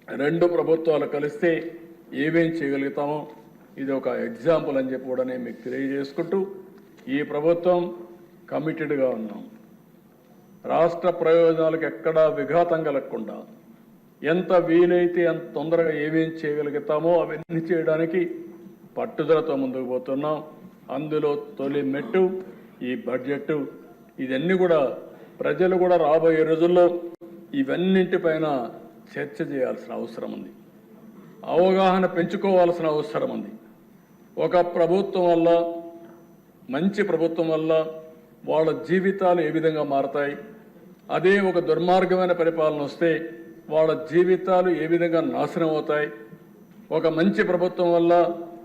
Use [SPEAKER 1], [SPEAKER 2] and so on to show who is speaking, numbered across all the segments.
[SPEAKER 1] రెండు ప్రభుత్వాలు కలిస్తే ఏమేం చేయగలుగుతామో ఇది ఒక ఎగ్జాంపుల్ అని చెప్పి కూడా నేను మీకు తెలియజేసుకుంటూ ఈ ప్రభుత్వం కమిటెడ్గా ఉన్నాం. రాష్ట్ర ప్రయోజనాలకు ఎక్కడా విఘాతం కలగకుండా ఎంత వీలైతే అంత తొందరగా ఏమేం చేయగలుగుతామో అవన్నీ చేయడానికి పట్టుదలతో ముందుకు పోతున్నాం. అందులో తొలి మెట్టు ఈ బడ్జెట్. ఇవన్నీ కూడా ప్రజలు కూడా రాబోయే రోజుల్లో ఇవన్నింటిపైన చర్చ చేయాల్సిన అవసరం ఉంది, అవగాహన పెంచుకోవాల్సిన అవసరం ఉంది. ఒక ప్రభుత్వం వల్ల, మంచి ప్రభుత్వం వల్ల వాళ్ళ జీవితాలు ఏ విధంగా మారతాయి, అదే ఒక దుర్మార్గమైన పరిపాలన వస్తే వాళ్ళ జీవితాలు ఏ విధంగా నాశనం అవుతాయి, ఒక మంచి ప్రభుత్వం వల్ల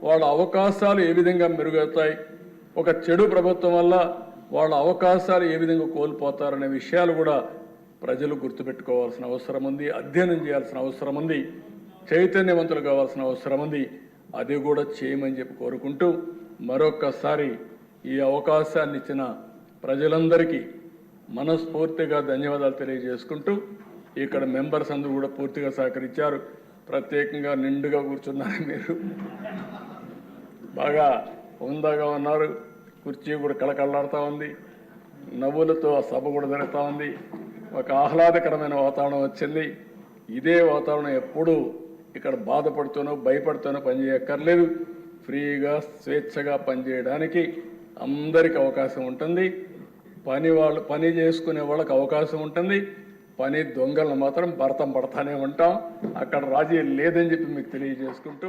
[SPEAKER 1] వాళ్ళ అవకాశాలు ఏ విధంగా మెరుగవుతాయి, ఒక చెడు ప్రభుత్వం వల్ల వాళ్ళ అవకాశాలు ఏ విధంగా కోల్పోతారనే విషయాలు కూడా ప్రజలు గుర్తుపెట్టుకోవాల్సిన అవసరం ఉంది, అధ్యయనం చేయాల్సిన అవసరం ఉంది, చైతన్యవంతులు కావాల్సిన అవసరం ఉంది. అది కూడా చేయమని చెప్పి కోరుకుంటూ మరొక్కసారి ఈ అవకాశాన్ని ఇచ్చిన ప్రజలందరికీ మనస్ఫూర్తిగా ధన్యవాదాలు తెలియజేసుకుంటూ ఇక్కడ మెంబర్స్ అందరూ కూడా పూర్తిగా సహకరించారు. ప్రత్యేకంగా నిండుగా కూర్చున్నారు, మీరు బాగా హుందాగా ఉన్నారు, కుర్చీ కూడా కళకళలాడుతూ ఉంది, నవ్వులతో ఆ సభ కూడా జరుగుతూ ఉంది, ఒక ఆహ్లాదకరమైన వాతావరణం వచ్చింది. ఇదే వాతావరణం ఎప్పుడూ ఇక్కడ బాధపడుతూనో భయపడుతూనో పనిచేయక్కర్లేదు. ఫ్రీగా స్వేచ్ఛగా పనిచేయడానికి అందరికీ అవకాశం ఉంటుంది. పని చేసుకునే వాళ్ళకి అవకాశం ఉంటుంది. పని దొంగలను మాత్రం భర్తం పడతానే ఉంటాం. అక్కడ రాజీ లేదని చెప్పి మీకు తెలియజేసుకుంటూ